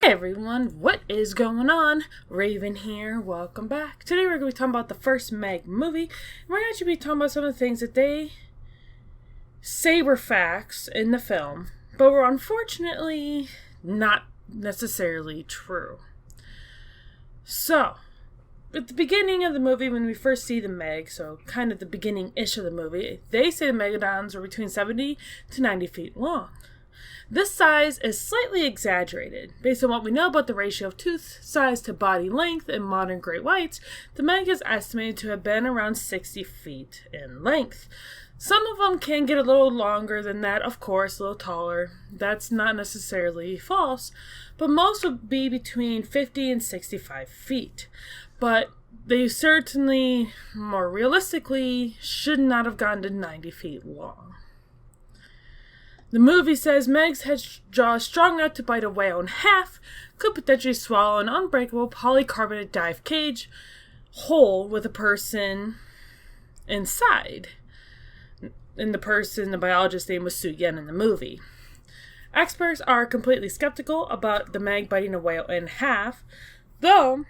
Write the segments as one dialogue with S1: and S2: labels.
S1: Hey everyone, what is going on? Raven here, welcome back. Today we're going to be talking about the first Meg movie. And we're going to be talking about some of the things that they say were facts in the film, but were unfortunately not necessarily true. So, at the beginning of the movie, when we first see the Meg, so kind of the beginning-ish of the movie, they say the megalodons are between 70 to 90 feet long. This size is slightly exaggerated. Based on what we know about the ratio of tooth size to body length in modern great whites, the Meg is estimated to have been around 60 feet in length. Some of them can get a little longer than that, of course, a little taller. That's not necessarily false, but most would be between 50 and 65 feet. But they certainly, more realistically, should not have gone to 90 feet long. The movie says Meg's head jaw is strong enough to bite a whale in half, could potentially swallow an unbreakable polycarbonate dive cage whole with a person inside. And the biologist's name was Su Yen in the movie. Experts are completely skeptical about the Meg biting a whale in half, though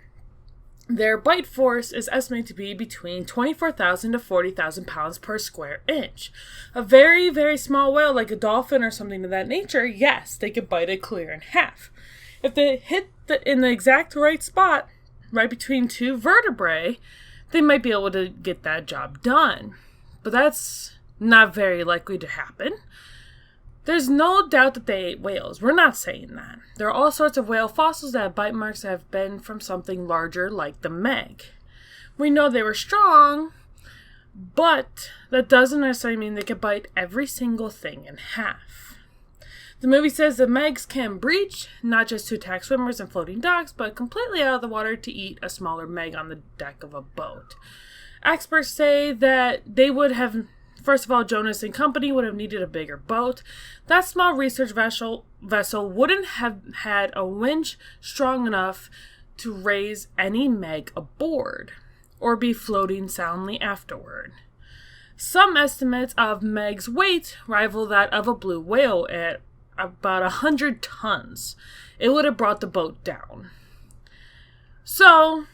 S1: their bite force is estimated to be between 24,000 to 40,000 pounds per square inch. A very, very small whale like a dolphin or something of that nature, yes, they could bite it clear in half. If they hit in the exact right spot, right between two vertebrae, they might be able to get that job done. But that's not very likely to happen. There's no doubt that they ate whales. We're not saying that. There are all sorts of whale fossils that have bite marks that have been from something larger like the Meg. We know they were strong, but that doesn't necessarily mean they could bite every single thing in half. The movie says the Megs can breach, not just to attack swimmers and floating docks, but completely out of the water to eat a smaller Meg on the deck of a boat. Experts say that they would have... First of all, Jonas and company would have needed a bigger boat. That small research vessel wouldn't have had a winch strong enough to raise any Meg aboard, or be floating soundly afterward. Some estimates of Meg's weight rival that of a blue whale at about 100 tons. It would have brought the boat down. So,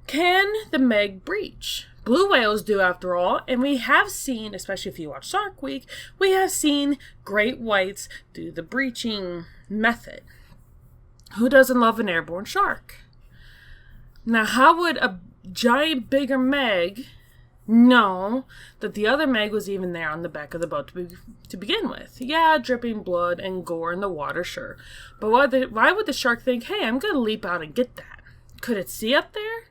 S1: can the Meg breach? Blue whales do, after all, and we have seen, especially if you watch Shark Week, we have seen great whites do the breaching method. Who doesn't love an airborne shark? Now, how would a giant, bigger Meg know that the other Meg was even there on the back of the boat to begin with? Yeah, dripping blood and gore in the water, sure. But why would the shark think, hey, I'm going to leap out and get that? Could it see up there?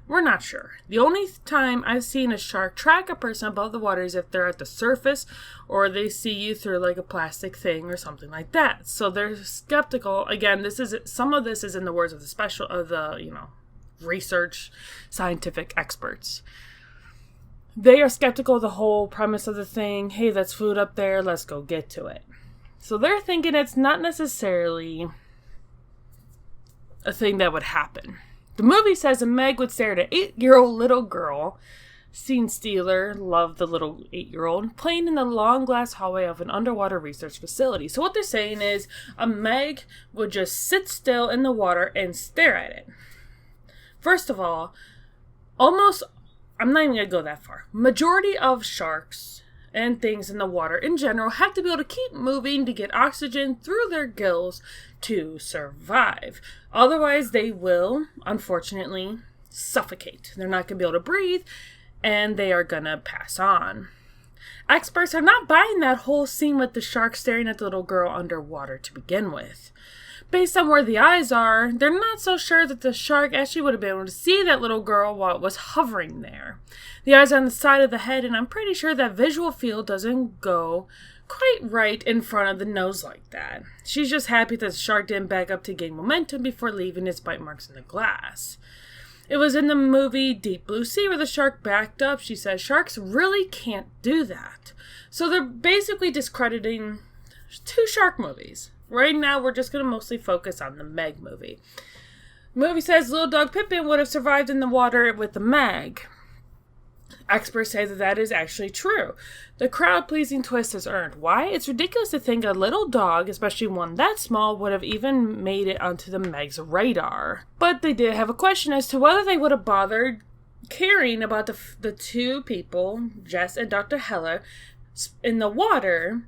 S1: We're not sure. The only time I've seen a shark track a person above the water is if they're at the surface or they see you through like a plastic thing or something like that. So they're skeptical. Again, some of this is in the words of the research scientific experts. They are skeptical of the whole premise of the thing. Hey, that's food up there. Let's go get to it. So they're thinking it's not necessarily a thing that would happen. The movie says a Meg would stare at an 8-year-old little girl. Scene stealer, loved the little 8-year-old, playing in the long glass hallway of an underwater research facility. So what they're saying is a Meg would just sit still in the water and stare at it. First of all, I'm not even going to go that far. Majority of sharks and things in the water in general have to be able to keep moving to get oxygen through their gills to survive. Otherwise, they will, unfortunately, suffocate. They're not going to be able to breathe, and they are going to pass on. Experts are not buying that whole scene with the shark staring at the little girl underwater to begin with. Based on where the eyes are, they're not so sure that the shark actually would have been able to see that little girl while it was hovering there. The eyes are on the side of the head, and I'm pretty sure that visual field doesn't go quite right in front of the nose like that. She's just happy that the shark didn't back up to gain momentum before leaving its bite marks in the glass. It was in the movie Deep Blue Sea where the shark backed up. She says sharks really can't do that. So they're basically discrediting 2 shark movies. Right now, we're just going to mostly focus on the Meg movie. The movie says little dog Pippin would have survived in the water with the Meg. Experts say that that is actually true. The crowd-pleasing twist has earned. Why? It's ridiculous to think a little dog, especially one that small, would have even made it onto the Meg's radar. But they did have a question as to whether they would have bothered caring about the two people, Jess and Dr. Heller, in the water,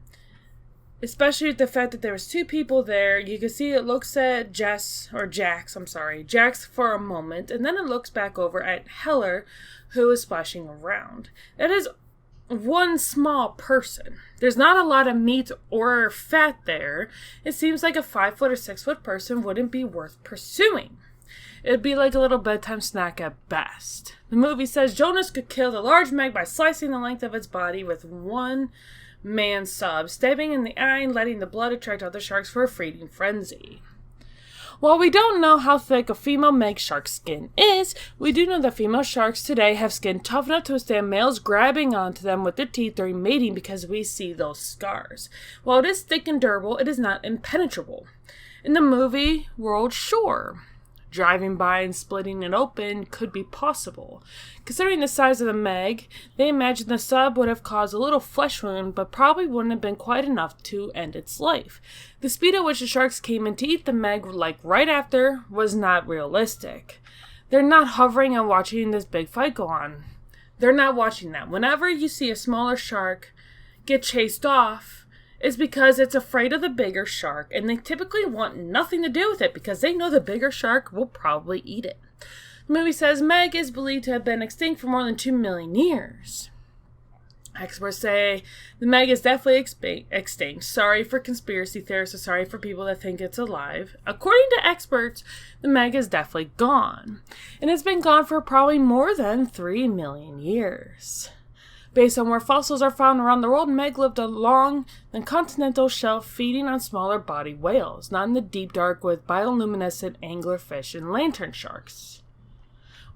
S1: especially with the fact that there was two people there. You can see it looks at Jax for a moment, and then it looks back over at Heller, who is splashing around. That is one small person. There's not a lot of meat or fat there. It seems like a 5 foot or 6 foot person wouldn't be worth pursuing. It'd be like a little bedtime snack at best. The movie says Jonas could kill the large Meg by slicing the length of its body with one man's sub, stabbing in the eye and letting the blood attract other sharks for a feeding frenzy. While we don't know how thick a female Meg shark's skin is, we do know that female sharks today have skin tough enough to withstand males grabbing onto them with their teeth during mating because we see those scars. While it is thick and durable, it is not impenetrable. In the movie world, sure. Driving by and splitting it open could be possible. Considering the size of the Meg, they imagined the sub would have caused a little flesh wound, but probably wouldn't have been quite enough to end its life. The speed at which the sharks came in to eat the Meg, like right after, was not realistic. They're not hovering and watching this big fight go on. They're not watching that. Whenever you see a smaller shark get chased off, is because it's afraid of the bigger shark, and they typically want nothing to do with it because they know the bigger shark will probably eat it. The movie says Meg is believed to have been extinct for more than 2 million years. Experts say the Meg is definitely extinct. Sorry for conspiracy theorists, or sorry for people that think it's alive. According to experts, the Meg is definitely gone. And it's been gone for probably more than 3 million years. Based on where fossils are found around the world, Meg lived along the continental shelf feeding on smaller body whales, not in the deep dark with bioluminescent anglerfish and lantern sharks.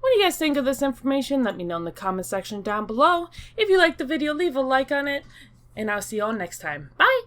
S1: What do you guys think of this information? Let me know in the comment section down below. If you liked the video, leave a like on it, and I'll see you all next time. Bye!